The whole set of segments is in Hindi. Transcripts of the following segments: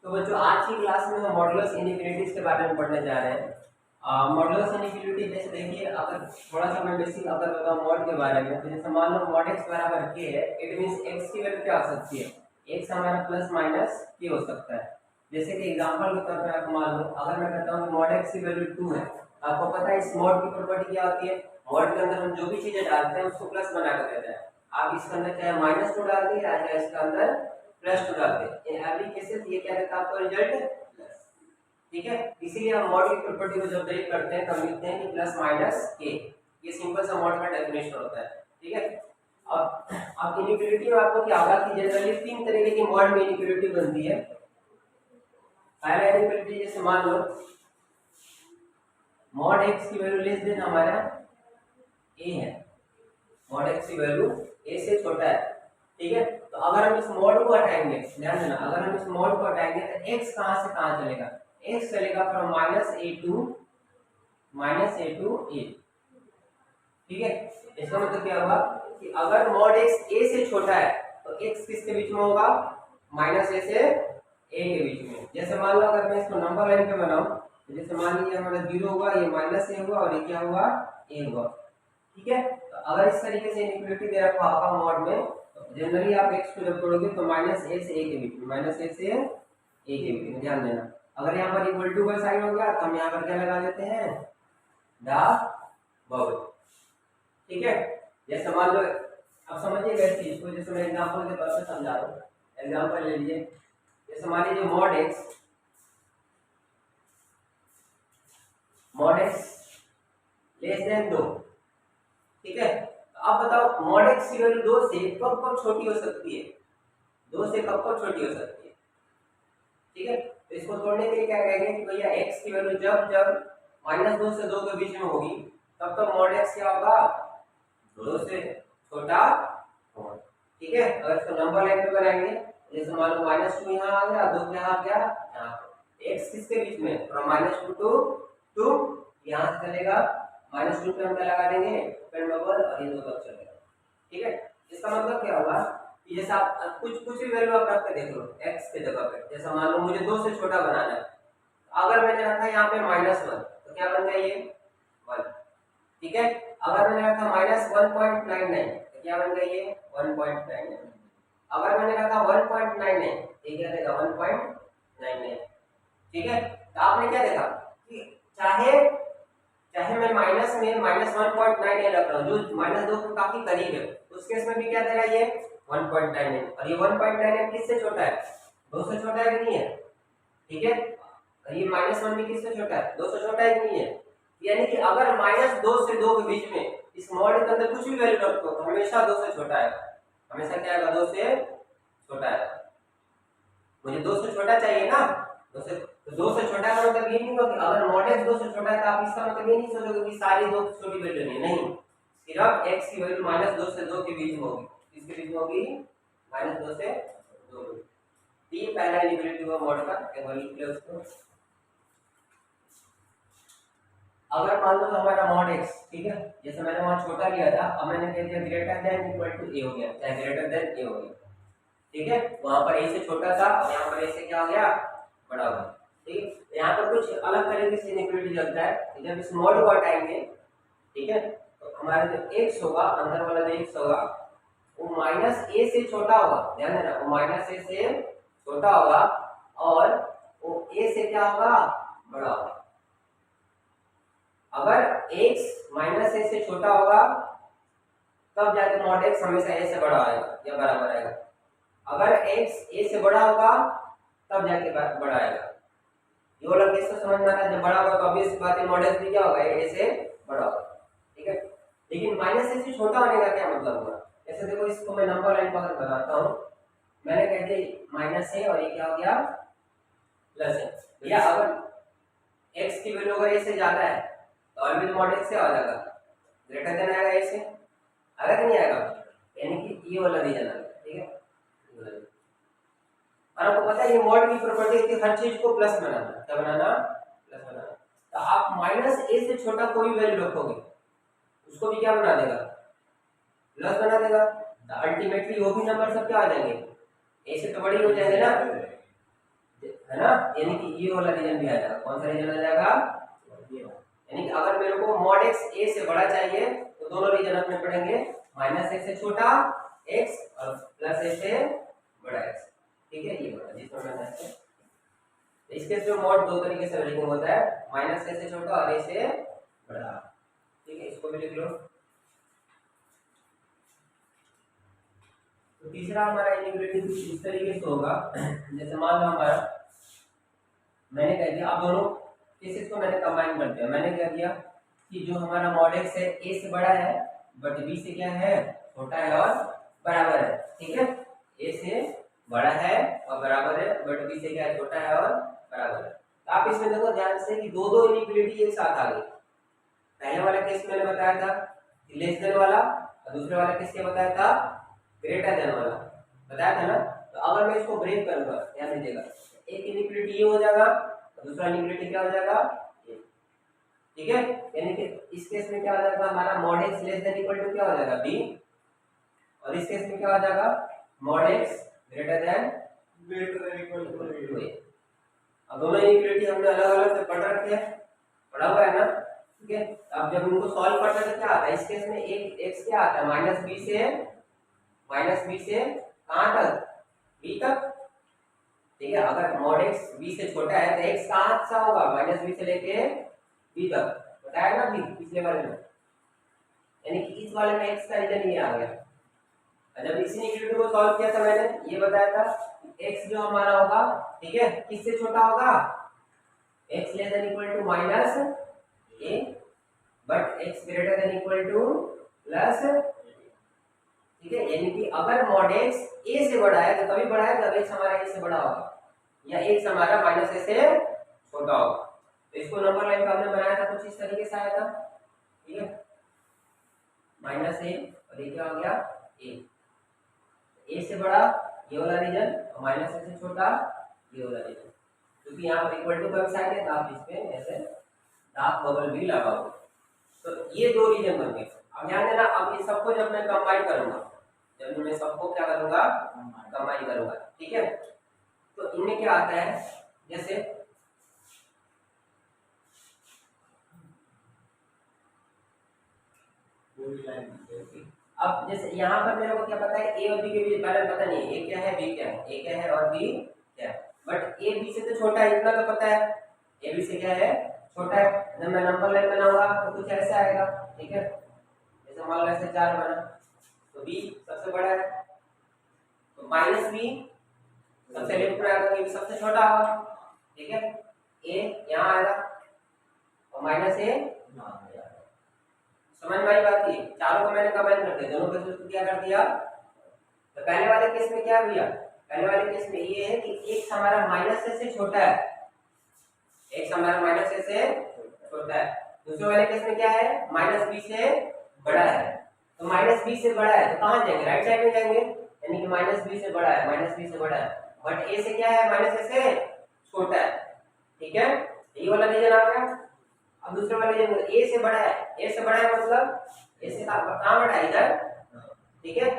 तो बच्चों आज की क्लास में हम मॉडुलस इनइक्वालिटीज के बारे में पढ़ने जा रहे हैं। मॉडुलस इनइक्वालिटी जैसे देखिए, अगर थोड़ा सा मैं बेसिक अगर बताऊं मॉड के बारे में, तो जैसे मान लो मॉड x बराबर k है, इट मींस x की वैल्यू क्या हो सकती है, x हमारा प्लस माइनस k हो सकता है। जैसे कि एग्जांपल के तौर पर आप मान लो, अगर मैं कहता हूं कि मॉड x की वैल्यू 2 है, आपको पता है इस मॉड की प्रॉपर्टी क्या होती है, मॉड के अंदर हम जो भी चीजें डालते हैं उसको प्लस बना कर देते हैं। आप इसके अंदर चाहे माइनस 2 डाल दिए या चाहे इसके अंदर प्लस 2 डाल दें, इन एवरी केसेस ये क्या रहता है आपका रिजल्ट प्लस। ठीक है, इसीलिए हम मॉड की प्रॉपर्टी को जब ब्रेक करते हैं तब लिखते हैं कि प्लस माइनस के। ये सिंपल सा मॉड का डेफिनेशन होता है। ठीक है, अब इनइक्वालिटी में आपको क्या होगा कि जनरली तीन तरीके की मॉड में इनइक्वालिटी बनती है। पहला इनइक्वालिटी जैसे मान लो मॉड x की वैल्यू लेस देन हमारा a है, मॉड x की वैल्यू a से छोटा है। ठीक है, तो अगर हम इस मॉड को हटाएंगे, ध्यान देना, अगर हम इस मॉड को हटाएंगे तो x कहां से कहां चलेगा, x चलेगा फ्रॉम -a टू a। ठीक है, इसका मतलब क्या होगा कि अगर मॉड x a से छोटा है तो x किसके बीच में होगा, -a से a के बीच में। जैसे मान लो अगर मैं इसको नंबर लाइन पे बनाऊं, तो जैसे मान लीजिए हमारा 0 हुआ, ये -a हुआ और ये क्या हुआ, a हुआ। ठीक है, तो अगर इस तरीके से इनइक्वालिटी दे रखा होगा मॉड में, तो जनरली आप x को जब तोड़ोगे तो -a से a के बीच में, -a से a के बीच में, ध्यान देना। अगर यहाँ पर इक्वल टू का साइन हो गया तो हम यहाँ पर क्या लगा देते हैं, द बबल। ठीक है, जैसे मान लो, अब समझिएगा इस चीज को, जैसे मैं एग्जांपल के तौर पे समझा रहा हूँ। एग्जांपल ले लीजिए, जैसे मान लीजिए मॉड x लेस देन 2। ठीक है, तो आप बताओ मॉड x की वैल्यू 2 से कब कब छोटी हो सकती है, 2 से कब कब छोटी हो सकती है। ठीक है, तो इसको तोड़ने के लिए क्या कहेंगे कि भैया x की वैल्यू जब जब -2 से 2 के बीच में होगी तब तक मॉड x क्या होगा, 2 से छोटा होगा। ठीक है, अगर इसको नंबर लाइन पे बनाएंगे, जैसे मान लो -2 यहाँ आ गया, 2 यहाँ आ गया, यहाँ x किसके बीच में, फ्रॉम -2 टू 2, यहाँ से चलेगा -2 पे हम क्या लगा देंगे, ओपन बबल, और ये 2 तक चलेगा। ठीक है, इसका मतलब क्या होगा कि जैसे आप कुछ कुछ भी वैल्यू आप रख के देख लो x के जगह पे, जैसे मान लो मुझे 2 से छोटा बनाना है, अगर मैंने रखा यहाँ पे -1 तो क्या बन गया, ये 1। ठीक है, अगर मैंने रखा -1.99 तो क्या बन गया, ये 1.99। अगर मैंने रखा 1.99 तो क्या देगा, 1.99। ठीक है, तो आपने क्या देखा कि चाहे चाहे मैं माइनस में -1.99 रख रहा हूँ, जो -2 के काफी करीब है, उस केस में भी क्या देगा, ये 1.99। और ये 1.99 किससे छोटा है, 2 से छोटा है कि नहीं है। ठीक है, और ये -1 भी किससे छोटा है, 2 से छोटा है कि नहीं है। यानी कि अगर -2 से 2 के बीच में इस मॉड के अंदर कुछ भी वैल्यू रखो तो हमेशा 2 से छोटा आएगा, हमेशा क्या आएगा, 2 से छोटा आएगा। मुझे 2 से छोटा चाहिए ना, 2 से, तो 2 से छोटा का मतलब ये नहीं होगा कि अगर मॉड x 2 से छोटा है तो आप इसका मतलब ये नहीं सोचोगे कि सारी 2 छोटी वैल्यू नहीं, सिर्फ x की वैल्यू -2 से 2 के बीच में होगी। किसके बीच में होगी, -2 से 2। ये पहला इनइक्वालिटी हुआ मॉड का, एक बार लिख लो उसको। अगर मान लो हमारा मॉड x, ठीक है, जैसे मैंने वहां छोटा लिया था, अब मैंने कह दिया greater than equal to a हो गया, चाहे ग्रेटर देन a हो गया। ठीक है, वहां पर a से छोटा था और यहाँ पर a से क्या हो गया, बड़ा हो गया। ठीक है, यहाँ पर कुछ अलग तरीके से इनइक्वालिटी चलता है, जब इस मॉड को हटाएंगे, ठीक है, तो हमारा जो x होगा, अंदर वाला जो x होगा वो -a से छोटा होगा, ध्यान देना, वो -a से छोटा होगा और वो a से क्या होगा, बड़ा होगा। अगर x -a से छोटा होगा तब जाके मॉड x हमेशा a से बड़ा आएगा या बराबर आएगा। अगर x a से बड़ा होगा तब जाके बड़ा आएगा। ये वाला केस तो समझ में आ रहा है, जब बड़ा होगा तो ऑब्वियस बात है मॉड x भी क्या होगा, a से बड़ा होगा। ठीक है, लेकिन -a से छोटा होने का क्या मतलब हुआ, जैसे देखो इसको मैं नंबर लाइन पर बताता हूं, मैंने कह दिया -a और ये क्या हो गया, प्लस है। भैया अगर x की वैल्यू अगर a से ज्यादा है तो ऑलवेज मॉड x से आ जाएगा, ग्रेटर देन आएगा a से, आएगा कि नहीं आएगा, यानी कि ये वाला रीजन आएगा। ठीक है, और आपको पता है ये मॉड की प्रॉपर्टी है कि हर चीज को प्लस बनाना, क्या बनाना, प्लस बनाना। तो आप -a से छोटा कोई वैल्यू रखोगे उसको भी क्या बना देगा, प्लस बना देगा। तो अल्टीमेटली वो भी नंबर सब क्या आ जाएंगे, a से तो बड़ी हो जाएंगे ना। है ना, यानी कि ये वाला रीजन भी आ जाएगा। कौन सा रीजन आ जाएगा, ये वाला। यानी कि अगर मेरे को मॉड एक्स ए से बड़ा चाहिए तो दोनों रीजन अपने पढ़ेंगे, माइनस ए से छोटा एक्स और प्लस ए से बड़ा एक्स। ठीक है, ये वाला जिसमें मैंने इसके जो मॉड दो तरीके से लिखना होता है, माइनस ए से छोटा और ए से बड़ा। ठीक है, इसको भी लिख लो। तो तीसरा हमारा इनिक्वालिटी कुछ इस तरीके से होगा, जैसे मान लो हमारा मैंने कह दिया, आप दोनों केसेस को मैंने कंबाइन कर दिया। मैंने कह दिया कि जो हमारा मॉड एक्स है ए से बड़ा है बट बी से क्या है, छोटा है और बराबर है। ठीक है, ए से बड़ा है और बराबर है बट बी से क्या है, छोटा है और बराबर है। तो आप इसमें देखो ध्यान से कि दो दो इनिक्वालिटी एक साथ आ गई। पहले वाला केस मैंने बताया था लेस देन वाला, और दूसरे वाला केस क्या बताया था, ग्रेटर देन वाला बताया था ना। तो अगर मैं इसको ब्रेक करूंगा, ध्यान दीजिएगा, एक इनिक्वालिटी ये हो जाएगा और दूसरा इनिक्वालिटी क्या हो जाएगा, ये। ठीक है, यानी कि इस केस में क्या हो जाएगा, हमारा mod x less than equal to क्या हो जाएगा, बी, और इस केस में क्या हो जाएगा, mod x greater than equal to a. अब दोनों इनिक्वालिटी हमने अलग अलग से पढ़ रखे हैं, पढ़ा हुआ है ना। ठीक है, अब जब उनको सॉल्व करते हैं तो क्या आता है, इस केस में एक एक्स क्या आता है, माइनस बी से कहाँ तक, बी तक। ठीक है, अगर मॉड एक्स बी से छोटा है तो एक्स कहाँ सा होगा, माइनस बी से लेके बी तक, बताया ना अभी पिछले वाले में। यानी कि इस वाले में एक्स का रीजन ये आ गया। जब इसी इक्वेशन को सॉल्व किया था मैंने ये बताया था एक्स जो हमारा होगा, ठीक है, किससे छोटा होगा, x less than equal to minus a but x greater than equal to plus. ठीक है, यानी कि अगर मॉड एक्स ए से बड़ा है तो तभी बड़ा है जब एक्स हमारा ए से बड़ा होगा, या एक्स हमारा माइनस ए से छोटा होगा। तो इसको नंबर लाइन का हमने बनाया था कुछ इस तरीके से आया था। ठीक है, माइनस ए और ये क्या हो गया, ए से बड़ा ये वाला रीजन और माइनस ए से छोटा ये वाला रीजन। क्योंकि यहाँ पर इक्वल टू का साइन है तो आप इस पे ऐसे डार्क बबल भी लगाओगे। तो ये दो रीजन बन गए। अब ध्यान देना, अब इन सबको जब मैं कंबाइन करूंगा, जब मैं सबको क्या करूंगा, कंबाइन करूंगा। ठीक है, तो इनमें क्या आता है, जैसे अब जैसे यहाँ पर मेरे को क्या पता है, ए और बी के बीच बारे में पता नहीं है, ए क्या है बी क्या है, ए क्या है और बी क्या है, बट ए बी से तो छोटा है इतना तो पता है, ए बी से क्या है, छोटा है। जब मैं नंबर लाइन बनाऊंगा तो कुछ ऐसे आएगा। ठीक है, जैसे मान लो ऐसे 4 बना तो बी सबसे बड़ा है, तो माइनस बी सबसे लेफ्ट में आएगा, बी सबसे छोटा होगा। ठीक है, ए यहाँ आएगा और माइनस ए, समझ में आई बात। ये चारों को मैंने कंबाइन कर दिया, दोनों केस में क्या कर दिया। तो पहले वाले केस में क्या किया, पहले वाले केस में ये है कि x हमारा माइनस ए से छोटा है, x हमारा माइनस ए से छोटा है। दूसरे वाले केस में क्या है, माइनस बी से बड़ा है। तो माइनस बी से बड़ा है तो कहाँ जाएंगे, राइट साइड में जाएंगे, यानी कि माइनस बी से बड़ा है, माइनस बी से बड़ा है, बट ए से क्या है, माइनस ए से छोटा है। ठीक है, ये वाला रीजन आ गया। अब दूसरे वाले रीजन ए से बड़ा है, ए से बड़ा है मतलब ए से कहाँ बड़ा है, इधर। ठीक है,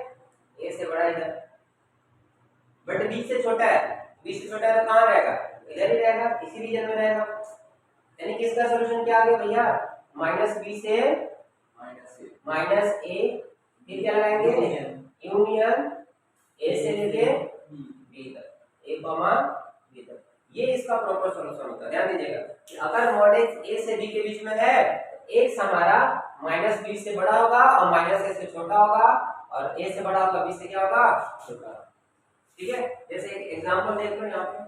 ए से बड़ा इधर, बट बी से छोटा है, बी से छोटा है तो कहाँ रहेगा, इधर ही रहेगा, इसी रीजन में रहेगा। यानी कि इसका सॉल्यूशन क्या आ गया भैया, माइनस बी से माइनस ए, फिर क्या लगाएंगे, यूनियन ए से लेके बी तक, ए कॉमा बी तक। ये इसका प्रॉपर सॉल्यूशन होता है। ध्यान दीजिएगा कि अगर मॉड एक्स ए से बी के बीच में है, एक्स हमारा माइनस बी से बड़ा होगा और माइनस ए से छोटा होगा, और ए से बड़ा होगा बी से क्या होगा, छोटा। ठीक है, जैसे एक एग्जांपल देख लो यहाँ पे,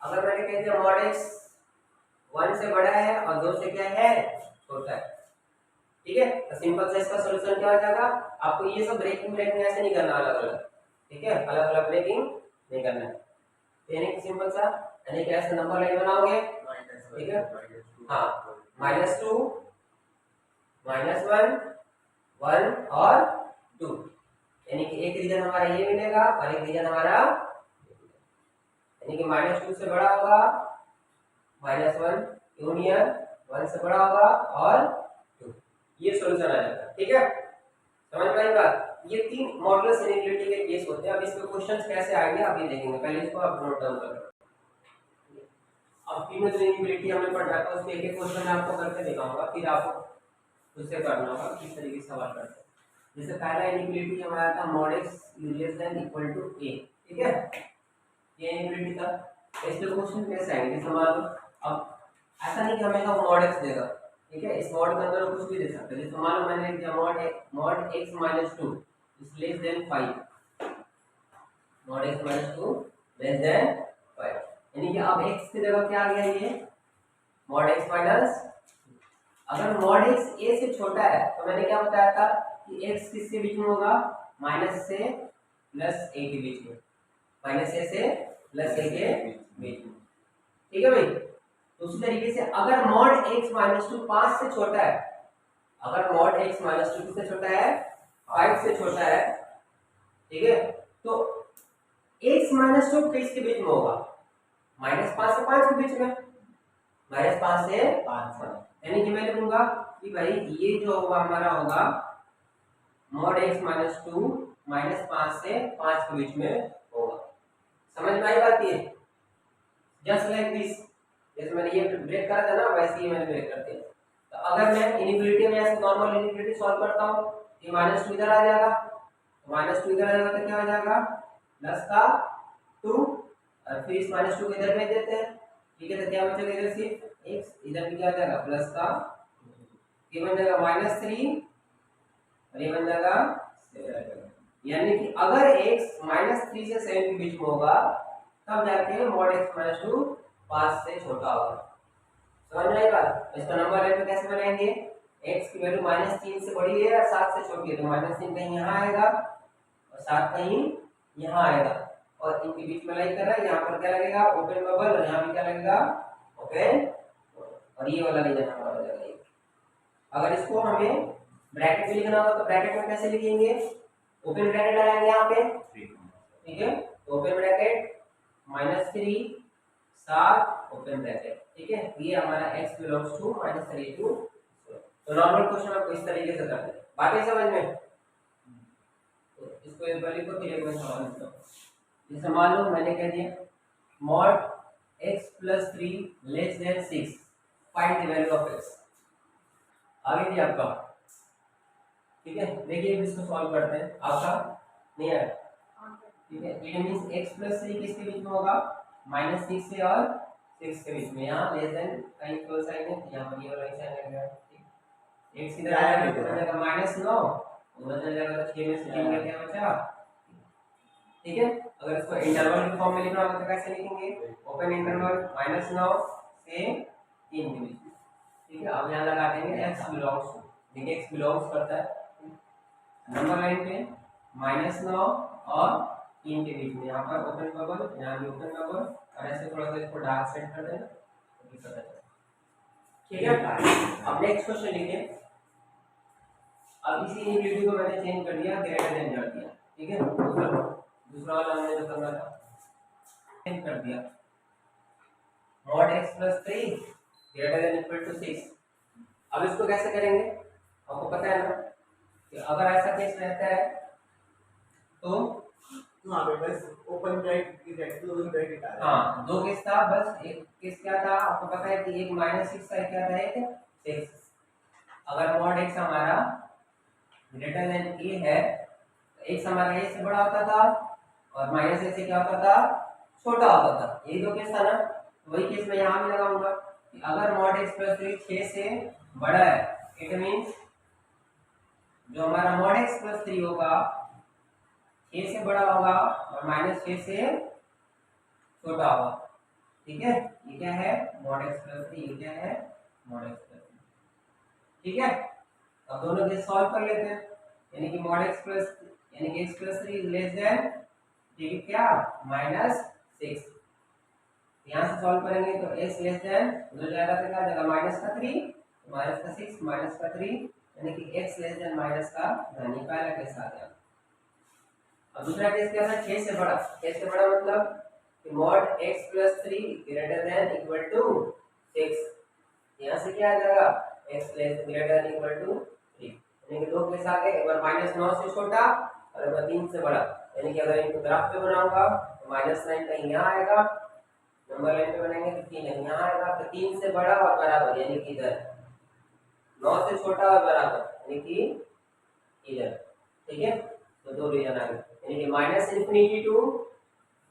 अगर मैंने कह दिया मॉड एक्स 1 से बड़ा है और 2 से क्या है, छोटा है। ठीक है, तो सिंपल से इसका सॉल्यूशन क्या हो जाएगा, आपको ये सब ब्रेकिंग ऐसे नहीं करना अलग अलग। ठीक है, अलग अलग ब्रेकिंग नहीं करना है, यानी कि सिंपल सा, यानी कि ऐसे नंबर लाइन बनाओगे। ठीक है, हाँ, -2 -1 1 और 2, यानी कि एक रीजन हमारा ये मिलेगा और एक रीजन हमारा, यानी कि -2 से बड़ा होगा, -1 यूनियन 1 से बड़ा होगा और 2, ये सॉल्यूशन आ जाता है। ठीक है, समझ में आई बात। ये 3 मॉडुलस इनइक्वालिटी के केस होते हैं। अब इसमें क्वेश्चंस कैसे आएंगे अभी देखेंगे, पहले इसको आप नोट डाउन कर लो। अब तीनों जो इनइक्वालिटी हमने पढ़ा था उसमें एक एक क्वेश्चन मैं आपको करके दिखाऊंगा, फिर आपको उससे करना होगा किस तरीके से सवाल करते हैं। जैसे पहला इनइक्वालिटी हमारा था mod x less than equal to a, ठीक है, ये इनइक्वालिटी था। इसमें क्वेश्चन कैसे आएंगे, जैसे मान लो अब ऐसा नहीं कि हमेशा वो mod x देगा, ठीक है, इस mod के अंदर कुछ भी दे सकते हैं। जैसे मान लो मैंने दिया mod x minus 2 is less than 5, mod x minus 2 less than 5, यानी कि अब x की जगह क्या आ गया, ये mod x minus, अगर mod x a से छोटा है तो मैंने क्या बताया था कि x किसके बीच में होगा, माइनस से प्लस a के बीच में, माइनस a से प्लस a के बीच में, ठीक है भाई। तो उसी तरीके से अगर mod x माइनस 2 5 से छोटा है, अगर mod x माइनस 2 किससे छोटा है, 5 से छोटा है, ठीक है, तो x माइनस 2 किसके बीच में होगा, -5 से 5 के बीच में, -5 से 5, यानी कि मैं लिखूंगा कि भाई ये जो होगा हमारा होगा mod x माइनस 2 -5 से 5 के बीच में होगा। समझ में आई बात ये, जस्ट लाइक दिस, जैसे मैंने ये ब्रेक करा था ना वैसे ही मैंने ब्रेक कर दिया। तो अगर मैं इनइक्वालिटी में ऐसे नॉर्मल इनइक्वालिटी सॉल्व करता हूँ, ये -2 इधर आ जाएगा, -2 इधर आ जाएगा तो क्या हो जाएगा, प्लस का 2, और फिर इस -2 को इधर भेज देते हैं, ठीक है, तो क्या बचेगा इधर सिर्फ x, इधर भी क्या आ जाएगा प्लस का, ये बन जाएगा -3 और ये बन जाएगा 7, यानी कि अगर x -3 से 7 के बीच में होगा तब जाके mod x minus 2 5 से छोटा होगा। समझ में आई बात। इसका नंबर लाइन में कैसे बनाएंगे, x की वैल्यू -3 से बड़ी है और 7 से छोटी है, तो -3 कहीं यहाँ आएगा और 7 कहीं यहाँ आएगा, और इनके बीच में लाइन कर रहा है, यहाँ पर क्या लगेगा ओपन बबल, और यहाँ भी क्या लगेगा ओपन, और ये वाला नहीं जाना पड़ेगा। अगर इसको हमें ब्रैकेट में लिखना होगा तो ब्रैकेट में कैसे लिखेंगे, ओपन ब्रैकेट लगाएंगे यहाँ पे, ठीक है, ओपन ब्रैकेट -3 7 ओपन ब्रैकेट, ठीक है, ये हमारा x बिलोंग्स टू -3 टू, तो नॉर्मल क्वेश्चन आपको इस तरीके से करते हैं, बातें समझ में। तो इसको एक बार लिखो फिर एक बार सवाल लिखो। जैसे मान लो मैंने कह दिया mod x + 3 less then 6, find the value of x, आगे भी आपका, ठीक है, देखिए इसको सॉल्व करते हैं, आपका नहीं है, ठीक है, इट मींस x + 3 किसके बीच में होगा, -6 से और 6 के बीच में, यहाँ लेस देन का इक्वल साइन है, यहाँ पर ये वाला साइन लगेगा, ठीक, x किधर आएगा तो हो जाएगा -9, उधर चल जाएगा तो 6 में से 3 का क्या बचा, ठीक है। अगर इसको इंटरवल के फॉर्म में लिखना होगा तो कैसे लिखेंगे, ओपन इंटरवल -9 से 3 के बीच में, ठीक है। अब यहाँ लगा देंगे x बिलोंग्स टू, देखिए x बिलोंग्स करता है नंबर लाइन पे -9 और 3 के बीच में, यहाँ पर ओपन बबल, यहाँ भी ओपन बबल, और ऐसे थोड़ा सा इसको डार्क सेट कर देना, ठीक है। अब नेक्स्ट क्वेश्चन लिखिए। अब इसी इनइक्वालिटी को मैंने चेंज कर दिया, ग्रेटर देन कर दिया, ठीक है, दूसरा वाला हमने जो करना था चेंज कर दिया, mod x + 3 greater than equal to 6। अब इसको कैसे करेंगे, आपको पता है ना कि अगर ऐसा केस रहता है तो वहां पे बस ओपन ब्रैकेट की क्लोज ब्रैकेट आ रहा है। हाँ, दो केस था, बस एक केस क्या था आपको पता है कि एक -6 था, क्या था एक 6। अगर mod x हमारा ग्रेटर देन a है तो x हमारा a से बड़ा होता था और -a से क्या होता था, छोटा होता था, यही दो केस था ना। तो वही केस मैं यहाँ भी लगाऊंगा कि अगर mod x + 3 6 से बड़ा है, इट मींस जो हमारा mod x + 3 होगा 6 से बड़ा होगा और -6 से छोटा होगा, ठीक है। ये क्या है mod x + 3, ये क्या है mod x + 3, ठीक है। अब दोनों के सॉल्व कर लेते हैं, यानी कि mod x + यानी कि x + 3 लेस देन, ठीक है, क्या -6, यहाँ से सॉल्व करेंगे तो x लेस देन उधर जाएगा तो क्या जाएगा -3, -6 -3, यानी कि x लेस देन यानी पहला केस आ गया। अब दूसरा केस क्या था, 6 से बड़ा, 6 से बड़ा मतलब कि mod x + 3 greater than equal to 6, यहाँ से क्या आ जाएगा x less greater than equal to 3, यानी कि दो केस आ गए, एक बार -9 से छोटा और अगर 3 से बड़ा, यानी कि अगर इनको ग्राफ पे बनाऊंगा तो -9 कहीं यहाँ आएगा, नंबर लाइन पे बनाएंगे तो 3 यहाँ आएगा, तो 3 से बड़ा और बराबर यानी कि इधर, 9 से छोटा और बराबर यानी कि इधर। ठीक है, तो दो रीजन आ गए, यानी कि -∞ टू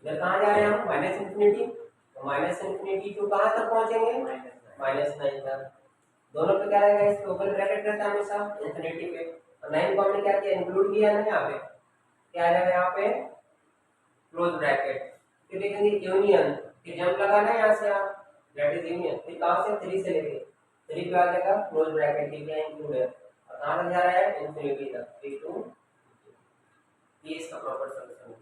इधर कहाँ जा रहे हैं हम, -∞, तो -∞ टू कहाँ तक पहुंचेंगे, -9 तक। दोनों पे क्या रहेगा, इसके ओपन ब्रैकेट रहता है हमेशा इंफिनिटी पे, और 9 को हमने क्या किया, इंक्लूड किया ना यहाँ पे, क्या आ जाएगा यहाँ पे क्लोज ब्रैकेट। फिर देखेंगे यूनियन, फिर जंप लगाना है यहाँ से यहाँ, दैट इज यूनियन, फिर कहाँ से 3 से लेके 3 पे आ जाएगा क्लोज ब्रैकेट, ये क्या इंक्लूड है, और कहाँ तक जा रहा है, इंफिनिटी तक, 3 टू, ये इसका प्रॉपर सॉल्यूशन है।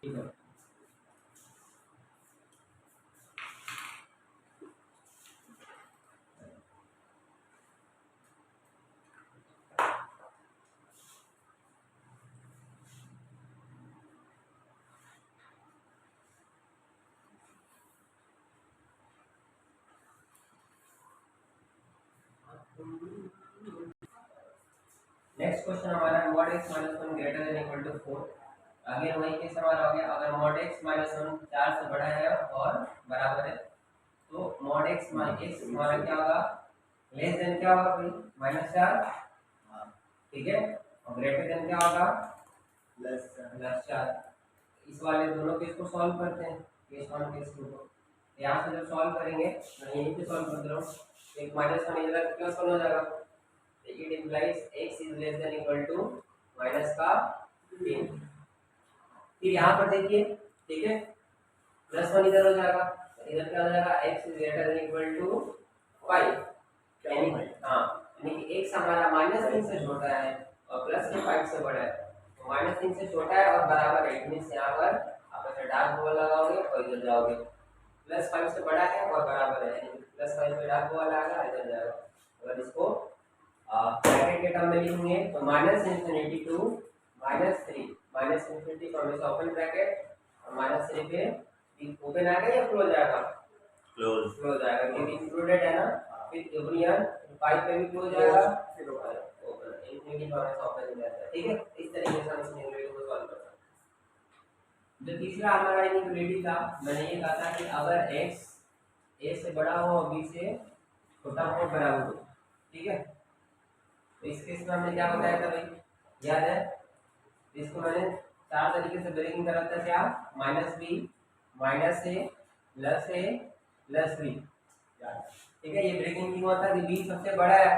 ठीक है, नेक्स्ट क्वेश्चन हमारा है mod x minus 1 greater than equal to 4। आगे वही केस हमारा हो गया, अगर mod x minus 1 4 से बड़ा है और बराबर है, तो mod x minus हमारा क्या होगा, लेस देन क्या होगा भाई, -4, ठीक है, और ग्रेटर देन क्या होगा, +4। इस वाले दोनों केस को सॉल्व करते हैं, केस 1 केस 2 को। यहाँ से जब सॉल्व करेंगे, मैं यहीं पे सॉल्व कर रहा हूँ, एक -1 इधर +1 हो जाएगा, it implies x is less than equal to -3। फिर यहाँ पर देखिए, ठीक है, +1 इधर हो जाएगा, इधर क्या हो जाएगा, x is greater than equal to 5, यानी हाँ, यानी कि x हमारा -3 से छोटा है और +5 से बड़ा है, तो -3 से छोटा है और बराबर है, मींस यहाँ पर आप ऐसे डार्क बॉल लगाओगे और इधर जाओगे, +5 से बड़ा है और बराबर है, यानी +5 में डार्क बॉल आएगा, इधर जाएगा। अगर इसको ब्रैकेट के टर्म में लिखेंगे तो -∞ टू -3, -∞ को हमेशा ओपन ब्रैकेट और -3 पे ओपन आएगा या क्लोज आएगा, क्लोज आएगा, क्योंकि इंक्लूडेड है ना, फिर यूनियन 5 पे भी क्लोज आएगा, फिर ओपन, इंफिनिटी को हमेशा ओपन ही रहता है। ठीक है, इस तरीके से हम इस इक्वेशन को सॉल्व कर सकते हैं। जो तीसरा हमारा इक्वेशन था, मैंने ये कहा था कि अगर x a से बड़ा हो और b से छोटा हो, बराबर हो, ठीक है, तो इस केस में हमने क्या बताया था भाई, याद है, इसको मैंने 4 तरीके से ब्रेकिंग करा था, क्या, -b, -a, +b, ठीक है, ये ब्रेकिंग क्यों होता है कि b सबसे बड़ा है,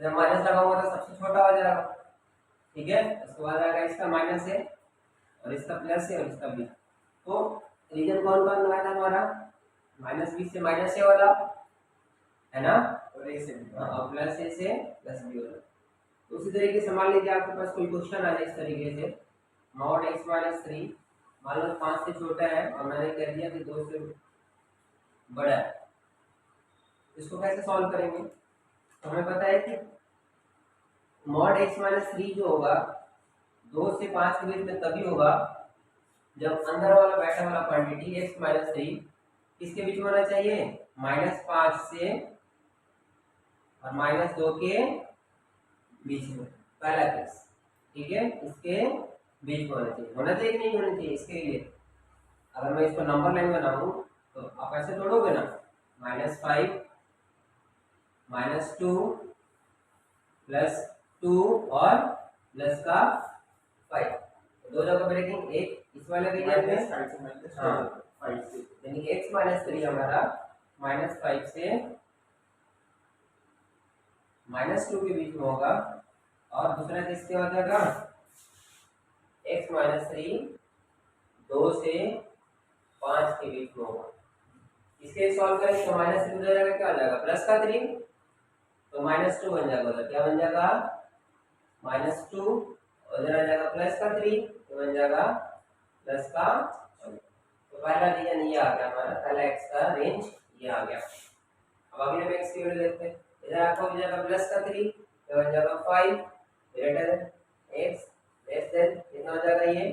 जब माइनस लगाऊंगा तो सबसे छोटा हो जाएगा, ठीक है, उसके बाद आएगा इसका -a और इसका +a और इसका b, तो रीजन कौन कौन बनाया था हमारा, -b से -a वाला है ना, और a से और +a से +b वाला। तो उसी तरीके से मान लीजिए आपके पास कोई क्वेश्चन आ जाए इस तरीके से, mod x - 3 मान लो 5 से छोटा है और मैंने कह दिया कि 2 से बड़ा है, इसको कैसे सॉल्व करेंगे, तो हमें पता है कि mod x - 3 जो होगा 2 से 5 के बीच में तभी होगा जब अंदर वाला बैठा वाला क्वांटिटी x - 3 किसके बीच में होना चाहिए, -5 से और -2 के बीच में, पहला केस, ठीक है, इसके बीच में होना चाहिए कि नहीं होना चाहिए, इसके लिए अगर मैं इसको नंबर लाइन बनाऊं तो आप ऐसे तोड़ोगे ना, -5 -2 +2 और प्लस का 5, दो जगह ब्रेकिंग, एक इस वाले रीजन में, हाँ 5 से, यानी कि x - 3 हमारा -5 से -2 के बीच में होगा, और दूसरा किसके हो जाएगा, x - 3 2 से 5 के बीच में होगा। इसके सॉल्व करेंगे तो -3 हो जाएगा, क्या हो जाएगा, +3, तो -2 बन जाएगा, उधर क्या बन जाएगा, -2, उधर आ जाएगा +3, तो बन जाएगा +1। तो पहला रीजन ये आ गया हमारा, पहला x का रेंज ये आ गया। अब अगले में x की वैल्यू देखते हैं, इधर आपको मिल जाएगा +3, तो बन जाएगा 5 greater than x less then कितना हो जाएगा ये,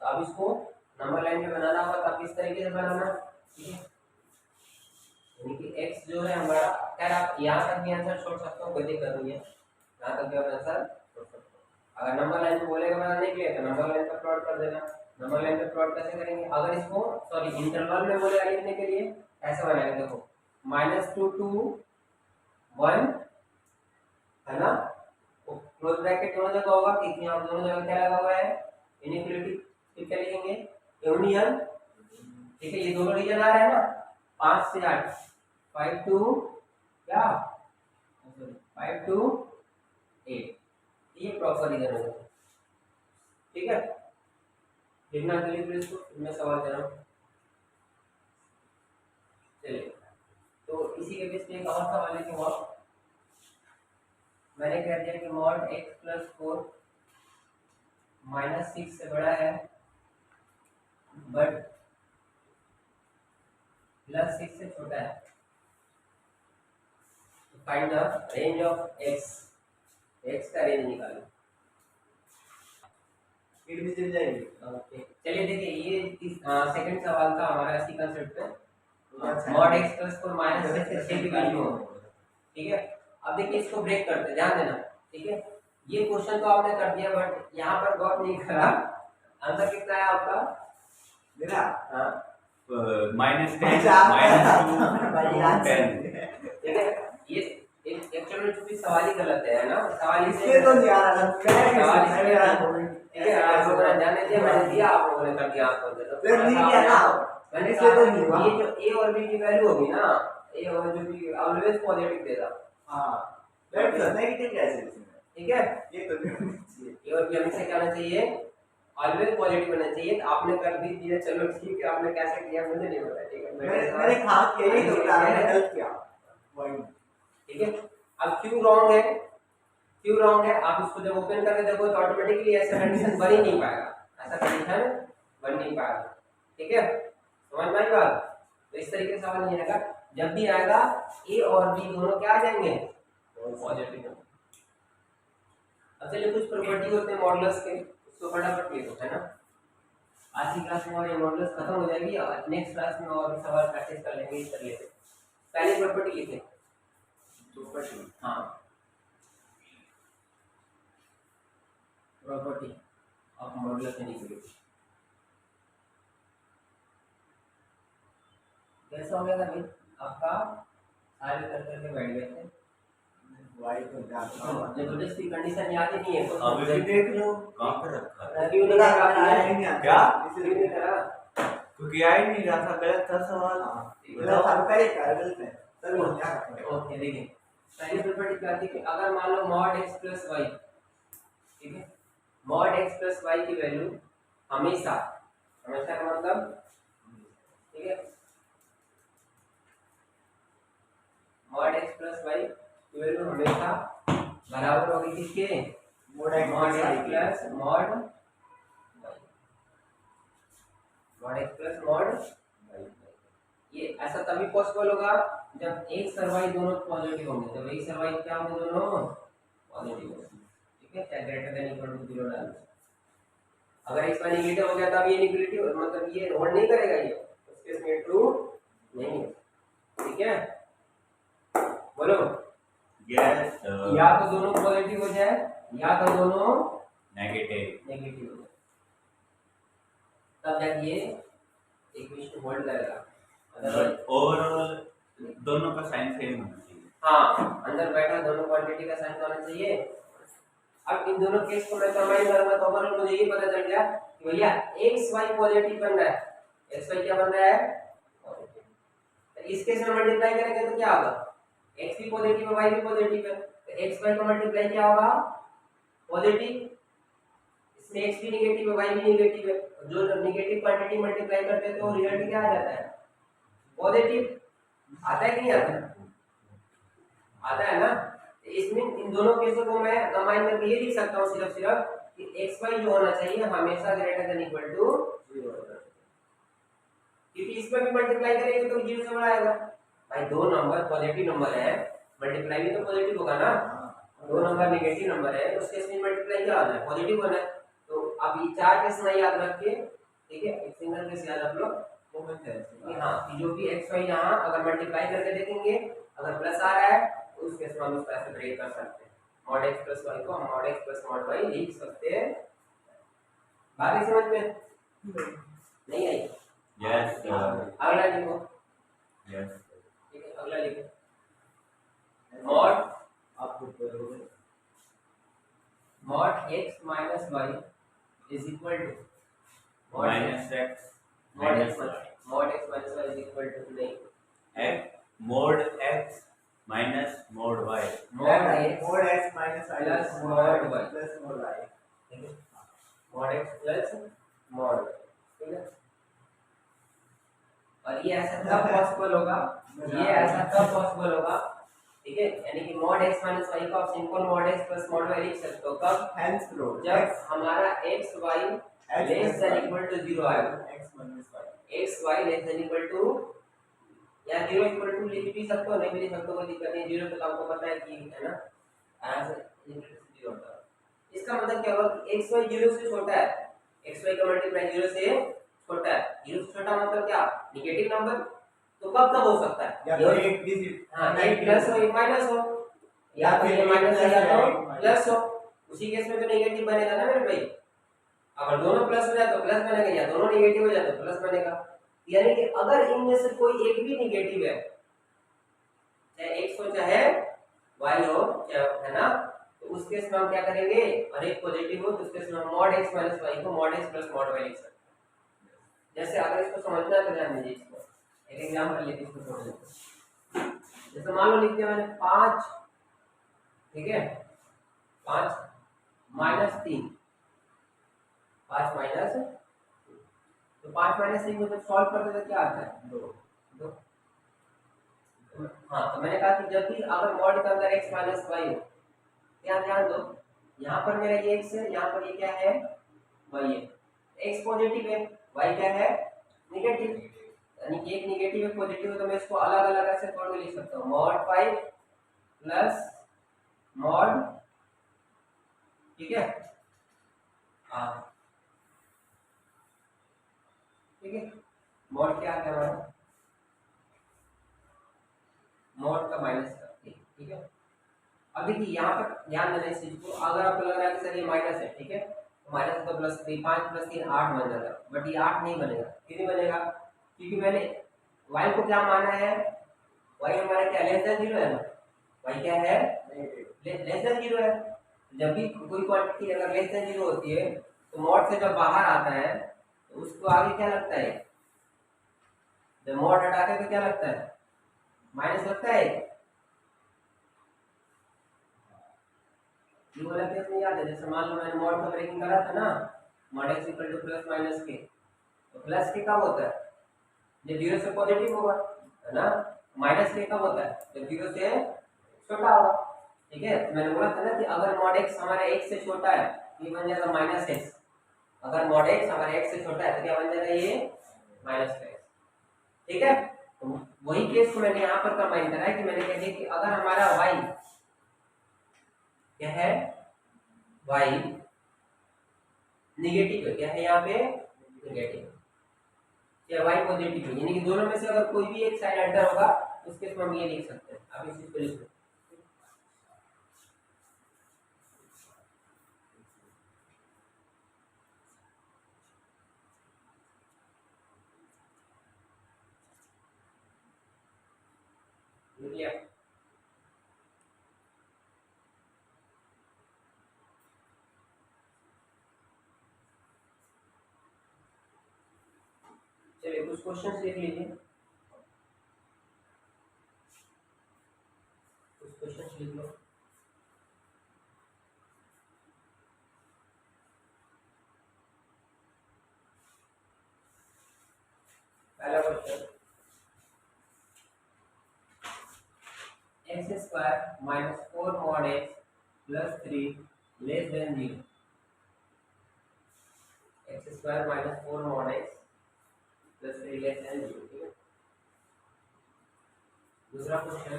तो अब इसको नंबर लाइन पे बनाना होगा, तो आप इस तरीके से बनाना, ठीक है, यानी कि x जो है हमारा, खैर आप यहाँ तक भी आंसर छोड़ सकते हो, कोई दिक्कत नहीं है, यहाँ तक भी आप आंसर छोड़ सकते हो। अगर नंबर लाइन पे बोलेगा बनाने के लिए तो नंबर लाइन पर प्लॉट कर देना। नंबर लाइन पे प्लॉट कैसे करेंगे, अगर इसको सॉरी इंटरवल में बोलेगा लिखने के लिए ऐसे बनाएंगे, देखो -2 to 1 है ना, क्लोज ब्रैकेट दोनों जगह होगा, कितनी आप दोनों जगह क्या लगा हुआ है, इनइक्वालिटी, फिर क्या लिखेंगे, यूनियन, ठीक है, ये दोनों रीजन आ रहे हैं ना, 5 से 8, 5 to क्या, 5 to 8, ये प्रॉपर रीजन होगा, ठीक है। लिखना के लिए फिर इसको मैं सवाल दे रहा हूँ, चलिए तो इसी के बेस पे एक और सवाल लिखूंगा, मैंने कह दिया कि मॉड x प्लस 4 -6 से बड़ा है बट +6 से छोटा है, तो find the range of x का रेंज निकालो। स्पीड भी चल जाएगी। ओके चलिए देखिए, ये सेकंड सवाल था हमारा इसी कंसेप्ट पे, मॉड x प्लस 4 -6 से 6 की वैल्यू हो, ठीक है। अब देखिए इसको ब्रेक करते हैं, ध्यान देना, ठीक है। ये क्वेश्चन तो आपने कर दिया बट यहाँ पर गौर नहीं करा, आंसर कितना है आपका, मेरा हाँ -10 -2 10, ठीक है। ये एक्चुअली में चूंकि सवाल ही गलत है ना, सवाल इसलिए तो नहीं आ रहा, सवाल इसलिए मैं ठीक है, आप लोगों ने ध्यान नहीं दिया, मैंने दिया, आप लोगों ने कर दिया, आपको तो फिर नहीं किया ना, मैंने इसलिए कहा तो नहीं हुआ। ये जो a और b की वैल्यू होगी ना, a और जो b ऑलवेज पॉजिटिव देगा, हाँ दैट्स नेगेटिव कैसे इसमें, ठीक है, ये तो नहीं चाहिए। a और b हमेशा क्या होना चाहिए, ऑलवेज पॉजिटिव होना चाहिए। तो आपने कर भी दिया, चलो ठीक है, आपने कैसे किया मुझे नहीं पता, ठीक है, मैंने कहा कि यही तो मैंने गलत किया पॉइंट, ठीक है। अब क्यों रॉन्ग है, क्यों रॉन्ग है, आप इसको जब ओपन करके देखो तो ऑटोमेटिकली ऐसा कंडीशन बन ही नहीं पाएगा, ऐसा कंडीशन बन नहीं पाएगा, ठीक है, समझ में आई बात। तो इस तरीके से सवाल नहीं आएगा, जब भी आएगा ए और बी दोनों क्या आ जाएंगे, पॉजिटिव। अब चलिए कुछ प्रॉपर्टी होते हैं मॉडुलस के, उसको फटाफट लिखो, है ना। आज की क्लास में हमारी मॉडुलस खत्म हो जाएगी, और नेक्स्ट क्लास में और सवाल प्रैक्टिस कर लेंगे इस तरीके से। पहली प्रॉपर्टी लिखें, हाँ, प्रॉपर्टी ऑफ मॉडुलस इनइक्वालिटी, कैसा हो गया था भाई आपका, सारे कर करके बैठ गए थे, वाई तो जाता हूं, जबरदस्ती कंडीशन याद ही नहीं है तो अभी भी देख लो कहाँ पे रखा है, क्यों नहीं करा क्या? क्यों नहीं करा, क्योंकि आ ही नहीं रहा था, गलत था सवाल। मतलब हम पहले कर गलत है तब हम क्या करते हैं। ओके देखिए, पहली प्रॉपर्टी क्या थी कि अगर मान लो मॉड x प्लस वाई, ठीक है, मॉड x प्लस वाई की वैल्यू हमेशा, हमेशा का मतलब, ठीक है, मॉड x प्लस वाई की वैल्यू हमेशा बराबर होगी किसके, mode mod x x plus mod y, mod x plus mod y। ये ऐसा तभी पॉसिबल होगा जब x और y दोनों पॉजिटिव होंगे, जब x और y क्या होंगे, दोनों पॉजिटिव होंगे, ठीक है, चाहे ग्रेटर देन इक्वल टू 0 डाल। अगर x y नेगेटिव हो गया तब ये नेगेटिव मतलब ये होल्ड नहीं करेगा, ये उस केस में ट्रू नहीं है, ठीक है, बोलो यस या तो दोनों पॉजिटिव हो जाए या तो दोनों नेगेटिव, नेगेटिव हो जाए, तब जाके ये इक्वेशन होल्ड करेगा, अदरवाइज ओवरऑल दोनों का साइन सेम होना चाहिए। हाँ, अंदर बैठा दोनों क्वांटिटी का साइन होना चाहिए। अब इन दोनों केस को मैं कंबाइन करूंगा तो ओवरऑल मुझे ये पता चल गया कि भैया एक्स वाई पॉजिटिव बन रहा है, एक्स वाई क्या बन रहा है, पॉजिटिव। तो इस केस में मल्टीप्लाई करेंगे तो क्या होगा, एक्स भी पॉजिटिव है वाई भी पॉजिटिव है, तो एक्स वाई का मल्टीप्लाई क्या होगा, पॉजिटिव। इसमें एक्स भी नेगेटिव है वाई भी नेगेटिव है, जो नेगेटिव क्वांटिटी मल्टीप्लाई करते हैं तो रिजल्ट क्या आ जाता है, पॉजिटिव। आता है कि नहीं आता, आता है ना। इसमें इन दोनों केसों को मैं कंबाइन करके ये लिख सकता हूँ सिर्फ कि एक्स वाई जो होना चाहिए हमेशा ग्रेटर देन इक्वल टू 0 होना चाहिए, क्योंकि इसमें भी मल्टीप्लाई करेंगे तो 0 से बड़ा आएगा। भाई दो नंबर पॉजिटिव नंबर है, मल्टीप्लाई भी तो पॉजिटिव होगा ना, दो नंबर नेगेटिव नंबर है तो उसके इसमें मल्टीप्लाई क्या होना है, पॉजिटिव होना है। तो अब ये चार केस नहीं याद रख के, ठीक है, एक सिंगल केस याद रख लो, कॉमन सेंस कि हाँ कि जो भी एक्स वाई यहाँ अगर मल्टीप्लाई करके देखेंगे अगर प्लस आ रहा है तो उस केस में हम इसको ऐसे ब्रेक कर सकते हैं मॉड एक्स प्लस वाई को हम mod x plus mod y लिख सकते हैं बाकी समझ में नहीं आई यस अगला लिखो यस ठीक है अगला लिखो मॉड आप खुद करोगे mod x minus y is equal to minus x mod minus x minus y is equal to नहीं mod x minus mod y mod x minus I plus plus mod y. plus mod y. ठीक है मॉड एक्स प्लस मॉड ठीक है और ये ऐसा तब पॉसिबल होगा ये ऐसा तब पॉसिबल होगा ठीक है यानी कि मॉड एक्स माइनस वाई को आप simple mod x plus mod y लिख सकते हो कब Hence proof जब हमारा x y less than equal to 0 आएगा x minus y. X y less than equal to या 0 इक्वल टू लिख भी सकते हो नहीं भी लिख सकते हो कोई दिक्कत नहीं 0 तो आपको पता है कि है ना आराम से लिमिट 0 होता है इसका मतलब क्या होगा कि एक्स वाई 0 से छोटा है एक्स वाई का मल्टीप्लाई 0 से छोटा है 0 से छोटा मतलब क्या नेगेटिव नंबर तो कब कब हो सकता है या तो एक डिजिट हाँ एक प्लस हो एक माइनस हो या तो ये माइनस है या तो प्लस हो उसी केस में तो नेगेटिव बनेगा ना मेरे भाई अगर दोनों प्लस हो जाए तो प्लस बनेगा या दोनों नेगेटिव हो जाए तो प्लस बनेगा यानी कि अगर इनमें से कोई एक भी नेगेटिव है चाहे x हो चाहे y हो चाहे है ना तो उस केस में हम क्या करेंगे और एक पॉजिटिव हो तो उस केस में हम mod x minus y को mod x plus mod y लिख सकते हैं जैसे अगर इसको समझना है तो ध्यान दीजिए इसको एक एग्जांपल लेके इसको समझ लेते हैं जैसे मान लो लिख दिया मैंने 5 ठीक है 5 माइनस 3 5 माइनस तो 5 माइनस 3 को जब सॉल्व करते तो क्या आता है 2 हाँ तो मैंने कहा कि जब भी अगर मॉड के अंदर x माइनस वाई हो क्या ध्यान दो यहाँ पर मेरा ये x है यहाँ पर ये क्या है y है x पॉजिटिव है y क्या है नेगेटिव यानी कि एक नेगेटिव है पॉजिटिव है तो मैं इसको अलग अलग ऐसे तोड़ के लिख सकता हूँ मॉड 5 प्लस मॉड ठीक है हाँ ठीक है मॉड क्या है हमारा मॉड का माइनस का ठीक है अब देखिए यहाँ पर ध्यान देना इस चीज को अगर आपको लग रहा है कि सर ये माइनस है ठीक है तो माइनस तो प्लस 3 5 प्लस 3 8 बन जाता है बट ये 8 नहीं बनेगा क्यों नहीं बनेगा क्योंकि मैंने y को क्या माना है y हमारा क्या लेस देन 0 है ना y क्या है लेस देन 0 है जब भी कोई क्वांटिटी अगर लेस देन 0 होती है तो मॉड से जब बाहर आता है तो उसको आगे क्या लगता है जब मॉड हटाते हैं तो क्या लगता है माइनस लगता है ये वाला केस में याद है जैसे मान लो मैंने मॉड का ब्रेकिंग करा था ना mod x equal to plus minus के तो प्लस के कब होता है जब 0 से पॉजिटिव होगा है ना माइनस के कब होता है जब 0 से छोटा होगा ठीक है तो मैंने बोला था ना कि अगर मॉड x हमारा x से छोटा है तो ये बन जाएगा माइनस x अगर मॉड x हमारे x से छोटा है तो क्या बन जाएगा ये माइनस x ठीक है तो वही केस को मैंने यहाँ पर कंबाइन करा है कि मैंने कह दिया कि अगर हमारा y क्या है y नेगेटिव है क्या है यहाँ पे नेगेटिव या y पॉजिटिव है यानी कि दोनों में से अगर कोई भी एक साइड एंटर होगा तो उसके हम ये लिख सकते हैं आप इस चीज को लिख लो लिख लिया चलिए कुछ क्वेश्चंस लिख लीजिए कुछ क्वेश्चंस लिख लो पहला question x square minus 4 mod x plus 3 less than 0 x square minus 4 mod x plus 3 less than 0 ठीक है दूसरा क्वेश्चन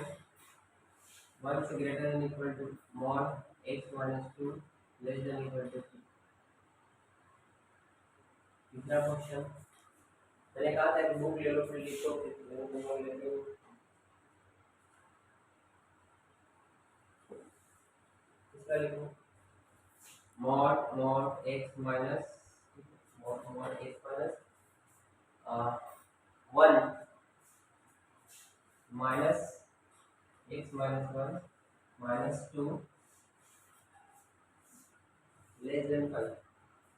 1 से greater than equal to mod x minus 2 less than equal to 3 तीसरा क्वेश्चन मैंने कहा था कि बुक ले लो फिर लिखो, फिर मैं बुक लेती हूँ। इसका लिखो mod mod x minus mod mod x minus 1 minus x minus 1 minus 2 less then 5।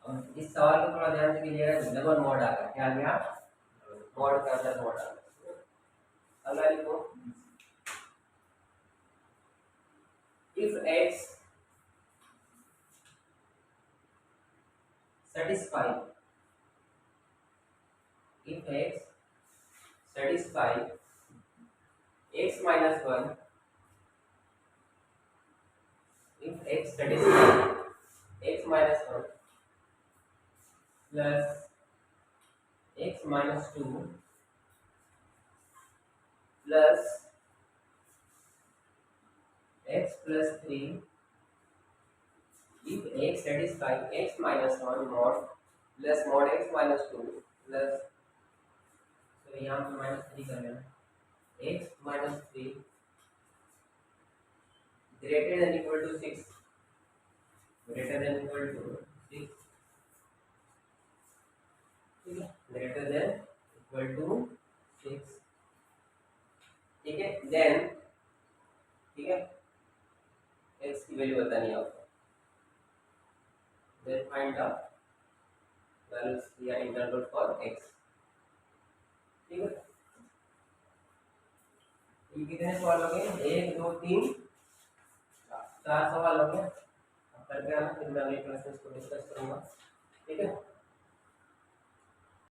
अब इस सवाल को थोड़ा ध्यान से कीजिएगा, डबल मॉड आ गया, क्या आ गया? मॉड के अंदर मॉड आ गया। अगला लिखो if x satisfy x minus 1 if x satisfy x minus 1 plus x minus 2 plus x plus 3 if x satisfy x minus 1 mod plus mod x minus 2 plus, so यहाँ पे minus 3 कर लेना, x minus 3 greater than equal to 6 greater than equal to 6, ठीक है, greater than equal to 6, ठीक है। देन ठीक है, x की वैल्यू बतानी है आपको, देन फाइंड द वैल्यूज या इंटरवल फॉर x, ठीक है। ये कितने सवाल हो गए? 1 2 3 4 सवाल हो गए। अब करके आना, फिर मैं अगले क्लासेस को डिस्कस करूंगा, ठीक है।